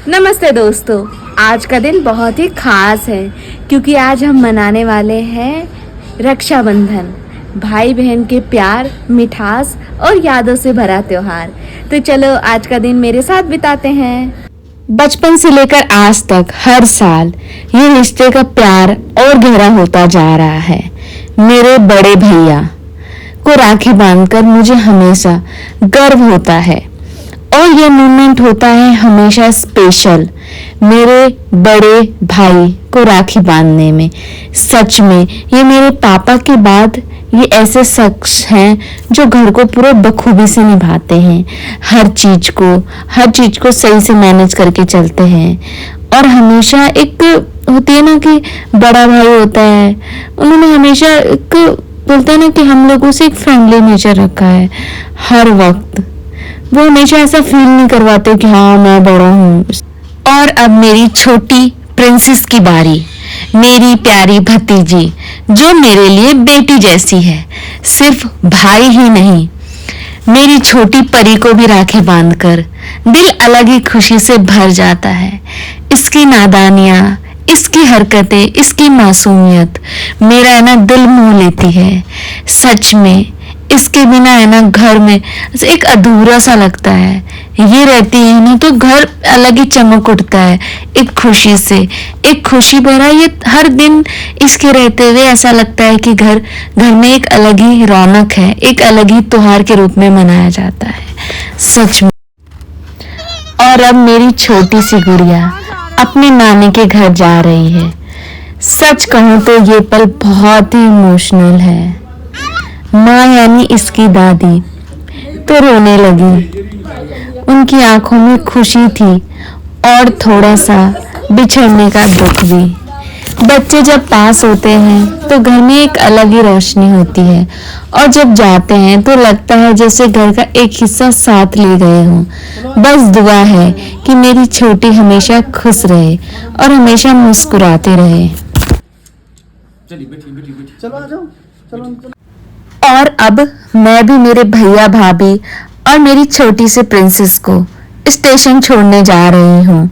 नमस्ते दोस्तों। आज का दिन बहुत ही खास है क्योंकि आज हम मनाने वाले हैं रक्षाबंधन। भाई बहन के प्यार, मिठास और यादों से भरा त्योहार। तो चलो आज का दिन मेरे साथ बिताते हैं। बचपन से लेकर आज तक हर साल ये रिश्ते का प्यार और गहरा होता जा रहा है। मेरे बड़े भैया को राखी बांधकर मुझे हमेशा गर्व होता है और ये मोमेंट होता है हमेशा स्पेशल। मेरे बड़े भाई को राखी बांधने में सच में ये मेरे पापा के बाद ये ऐसे शख्स हैं जो घर को पूरे बखूबी से निभाते हैं। हर चीज को सही से मैनेज करके चलते हैं। और हमेशा एक होती है ना कि बड़ा भाई होता है, उन्होंने हमेशा एक बोलते हैं ना कि हम लोगों से एक फ्रेंडली नेचर रखा है। हर वक्त वो हमेशा ऐसा फील नहीं करवाते कि हाँ मैं बड़ा हूँ। और अब मेरी छोटी प्रिंसेस की बारी, मेरी प्यारी भतीजी जो मेरे लिए बेटी जैसी है। सिर्फ भाई ही नहीं, मेरी छोटी परी को भी राखी बांधकर दिल अलग ही खुशी से भर जाता है। इसकी नादानियां, इसकी हरकतें, इसकी मासूमियत मेरा है ना दिल मोह लेती है। सच में इसके बिना है ना घर में एक अधूरा सा लगता है। ये रहती है ना तो घर अलग ही चमक उठता है एक खुशी से, एक खुशी भरा ये हर दिन इसके रहते हुए ऐसा लगता है कि घर में एक अलग ही रौनक है, एक अलग ही त्योहार के रूप में मनाया जाता है सच में। और अब मेरी छोटी सी गुड़िया अपने नानी के घर जा रही है। सच कहूं तो ये पल बहुत ही इमोशनल है। माँ यानी इसकी दादी तो रोने लगी। उनकी आंखों में खुशी थी और थोड़ा सा बिछड़ने का दुख भी। बच्चे जब पास होते हैं तो घर में एक अलग ही रोशनी होती है और जब जाते हैं तो लगता है जैसे घर का एक हिस्सा साथ ले गए हों। बस दुआ है कि मेरी छोटी हमेशा खुश रहे और हमेशा मुस्कुराते रहे। चलो आ जाओ, चलो। और अब मैं भी मेरे भैया भाभी और मेरी छोटी सी प्रिंसेस को स्टेशन छोड़ने जा रही हूँ।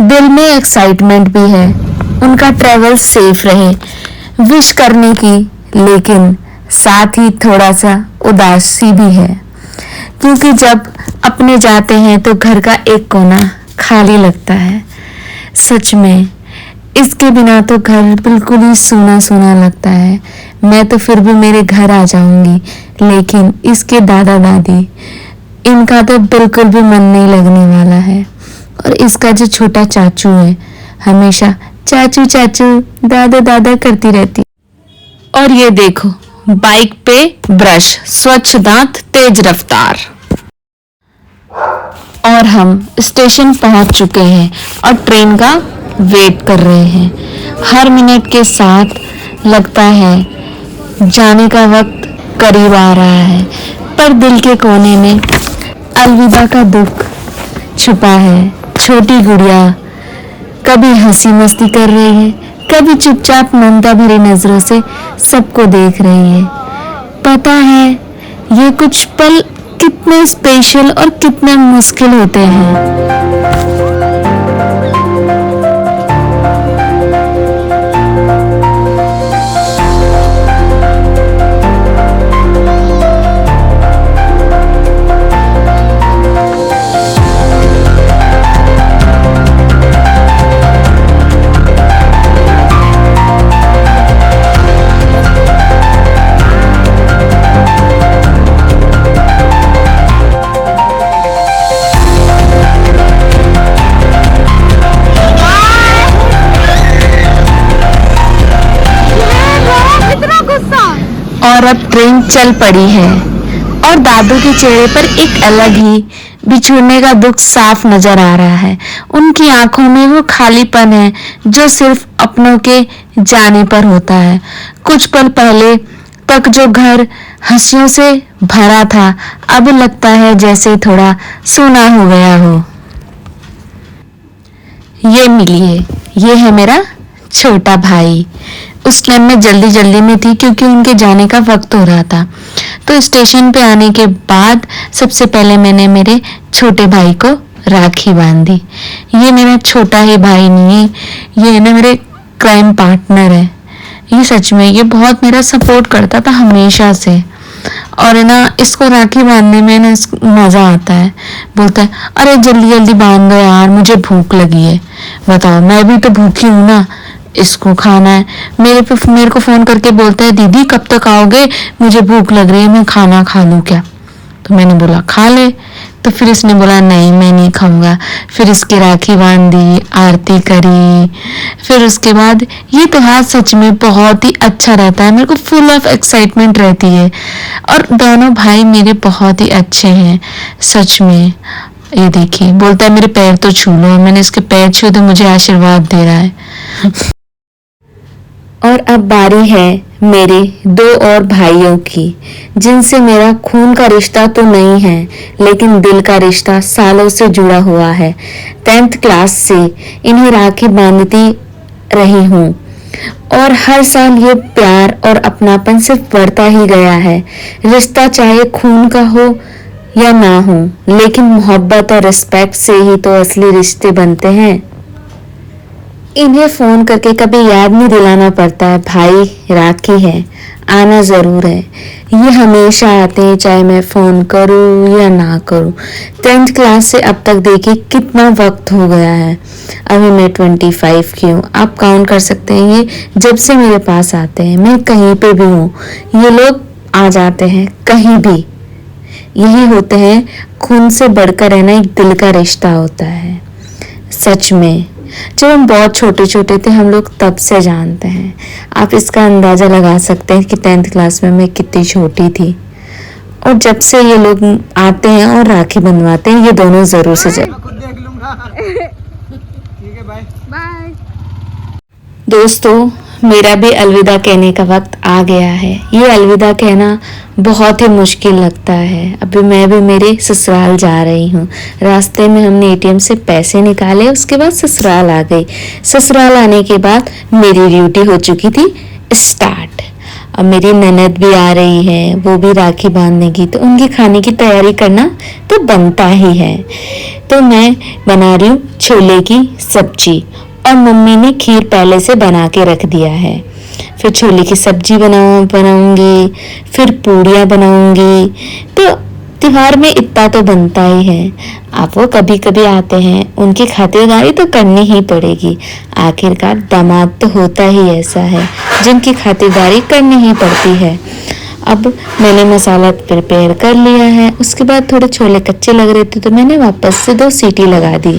दिल में एक्साइटमेंट भी है, उनका ट्रेवल सेफ रहे विश करने की, लेकिन साथ ही थोड़ा सा उदासी भी है क्योंकि जब अपने जाते हैं तो घर का एक कोना खाली लगता है। सच में इसके बिना तो घर बिल्कुल ही सूना सूना लगता है। मैं तो फिर भी मेरे घर आ जाऊंगी, लेकिन इसके दादा दादी, इनका तो बिल्कुल भी मन नहीं लगने वाला है। और इसका जो छोटा चाचू है हमेशा चाचू चाचू दादा दादा करती रहती। और ये देखो बाइक पे ब्रश, स्वच्छ दांत, तेज रफ्तार। और हम स्टेशन पहुंच चुके हैं और ट्रेन का वेट कर रहे हैं। हर मिनट के साथ लगता है जाने का वक्त करीब आ रहा है, पर दिल के कोने में अलविदा का दुख छुपा है। छोटी गुड़िया कभी हंसी मस्ती कर रही है, कभी चुपचाप ममता भरी नजरों से सबको देख रही है। पता है ये कुछ पल कितने स्पेशल और कितने मुश्किल होते हैं। और अब ट्रेन चल पड़ी है और दादू के चेहरे पर एक अलग ही बिछुड़ने का दुख साफ नजर आ रहा है। उनकी आंखों में वो खालीपन है जो सिर्फ अपनों के जाने पर होता है। कुछ पल पहले तक जो घर हंसियों से भरा था अब लगता है जैसे थोड़ा सूना हो गया हो। ये मिलिए, ये है मेरा छोटा भाई। उस टाइम मैं जल्दी में थी क्योंकि उनके जाने का वक्त हो रहा था। तो स्टेशन पे आने के बाद सबसे पहले मैंने मेरे छोटे भाई को राखी बांधी। ये मेरा छोटा ही भाई नहीं है, ये ना मेरे क्राइम पार्टनर है। ये सच में ये बहुत मेरा सपोर्ट करता था हमेशा से। और है ना इसको राखी बांधने में ना मजा आता है। बोलता है अरे जल्दी जल्दी बांध दो यार, मुझे भूख लगी है। बताओ, मैं भी तो भूखी हूँ ना, इसको खाना है। मेरे को फोन करके बोलता है दीदी कब तक आओगे, मुझे भूख लग रही है, मैं खाना खा लूँ क्या? तो मैंने बोला खा ले। तो फिर इसने बोला नहीं मैं नहीं खाऊंगा। फिर इसकी राखी बांधी, आरती करी। फिर उसके बाद ये त्योहार सच में बहुत ही अच्छा रहता है, मेरे को फुल ऑफ एक्साइटमेंट रहती है। और दोनों भाई मेरे बहुत ही अच्छे हैं सच में। ये देखिए बोलता है मेरे पैर तो छू लो, मैंने इसके पैर छू तो मुझे आशीर्वाद दे रहा है। और अब बारी है मेरे 2 और भाइयों की, जिनसे मेरा खून का रिश्ता तो नहीं है लेकिन दिल का रिश्ता सालों से जुड़ा हुआ है। 10th क्लास से इन्हें राखी बांधती रही हूँ और हर साल ये प्यार और अपनापन सिर्फ बढ़ता ही गया है। रिश्ता चाहे खून का हो या ना हो, लेकिन मोहब्बत और रिस्पेक्ट से ही तो असली रिश्ते बनते हैं। इन्हें फोन करके कभी याद नहीं दिलाना पड़ता है, भाई राखी है, आना जरूर है। ये हमेशा आते हैं चाहे मैं फोन करूं या ना करूं। 10th क्लास से अब तक देखिए कितना वक्त हो गया है। अभी मैं 25 की हूँ। आप काउंट कर सकते हैं ये जब से मेरे पास आते हैं, मैं कहीं पे भी हूँ ये लोग आ जाते हैं कहीं भी। यही होते हैं, खून से बढ़कर है ना एक दिल का रिश्ता होता है सच में। जब हम बहुत छोटे छोटे थे हम लोग तब से जानते हैं। आप इसका अंदाजा लगा सकते हैं कि 10th क्लास में मैं कितनी छोटी थी। और जब से ये लोग आते हैं और राखी बंधवाते हैं, ये दोनों जरूर से खुद देख लूंगा। ठीक है बाय बाय। दोस्तों मेरा भी अलविदा कहने का वक्त आ गया है। ये अलविदा कहना बहुत ही मुश्किल लगता है। अभी मैं भी मेरे ससुराल जा रही हूँ। रास्ते में हमने एटीएम से पैसे निकाले, उसके बाद ससुराल आ गई। ससुराल आने के बाद मेरी ड्यूटी हो चुकी थी स्टार्ट। अब मेरी ननद भी आ रही है, वो भी राखी बांधने की, तो उनके खाने की तैयारी करना तो बनता ही है। तो मैं बना रही हूँ छोले की सब्जी और मम्मी ने खीर पहले से बना के रख दिया है। फिर छोले की सब्जी बनाऊंगी, फिर पूड़ियाँ बनाऊंगी। तो त्योहार में इतना तो बनता ही है। आप वो कभी कभी आते हैं, उनकी खातिरदारी तो करनी ही पड़ेगी। आखिरकार दामाद तो होता ही ऐसा है जिनकी खातिरदारी करनी ही पड़ती है। अब मैंने मसाला प्रिपेयर कर लिया है। उसके बाद थोड़े छोले कच्चे लग रहे थे तो मैंने वापस से 2 सीटी लगा दी।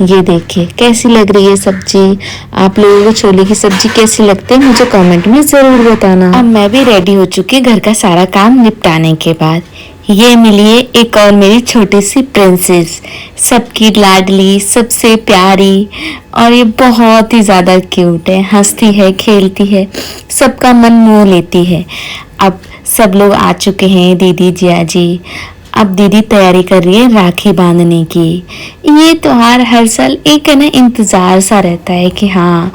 ये देखिए कैसी लग रही है सब्जी। आप लोगों को छोले की सब्जी कैसी लगती है मुझे कमेंट में जरूर बताना। अब मैं भी रेडी हो चुकी घर का सारा काम निपटाने के बाद। ये मिली है एक और मेरी छोटी सी प्रिंसेस, सबकी लाडली, सबसे प्यारी, और ये बहुत ही ज्यादा क्यूट है। हंसती है, खेलती है, सबका मन मोह लेती है। अब सब लोग आ चुके हैं, दीदी जिया जी। अब दीदी तैयारी कर रही है राखी बांधने की। ये त्योहार हर साल एक है ना इंतजार सा रहता है कि हाँ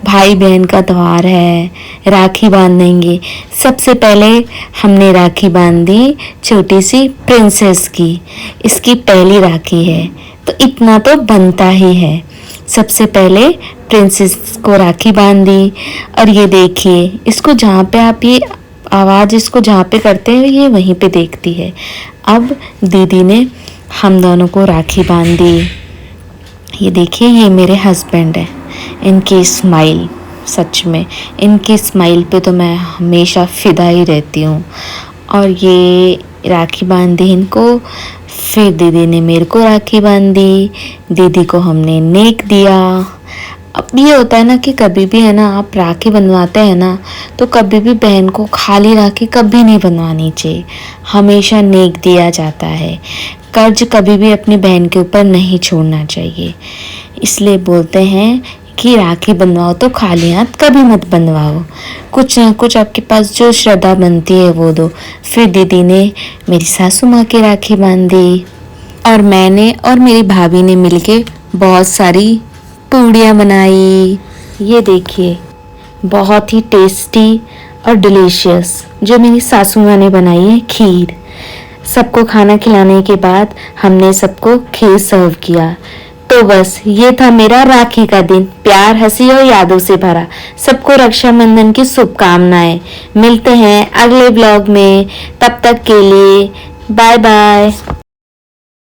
भाई बहन का त्योहार है, राखी बांधेंगे। सबसे पहले हमने राखी बांधी छोटी सी प्रिंसेस की। इसकी पहली राखी है तो इतना तो बनता ही है। सबसे पहले प्रिंसेस को राखी बांधी। और ये देखिए इसको जहाँ पे आप ये आवाज़ इसको जहाँ पे करते हैं ये वहीं पे देखती है। अब दीदी ने हम दोनों को राखी बांधी। ये देखिए ये मेरे हस्बैंड है, इनकी स्माइल, सच में इनकी स्माइल पे तो मैं हमेशा फिदा ही रहती हूँ। और ये राखी बांधी इनको। फिर दीदी ने मेरे को राखी बांधी। दीदी को हमने नेक दिया। अब ये होता है ना कि कभी भी है ना आप राखी बनवाते हैं ना तो कभी भी बहन को खाली राखी कभी नहीं बनवानी चाहिए, हमेशा नेक दिया जाता है। कर्ज कभी भी अपनी बहन के ऊपर नहीं छोड़ना चाहिए। इसलिए बोलते हैं कि राखी बनवाओ तो खाली हाथ कभी मत बनवाओ, कुछ ना कुछ आपके पास जो श्रद्धा बनती है वो दो। फिर दीदी ने मेरी सासू माँ की राखी बांधी और मैंने और मेरी भाभी ने मिलके बहुत सारी पूड़ियाँ बनाई। ये देखिए बहुत ही टेस्टी और डिलीशियस जो मेरी सासू माँ ने बनाई है खीर। सबको खाना खिलाने के बाद हमने सबको खीर सर्व किया। तो बस ये था मेरा राखी का दिन, प्यार, हंसी और यादों से भरा। सबको रक्षाबंधन की शुभकामनाएं। मिलते हैं अगले ब्लॉग में, तब तक के लिए बाय बाय।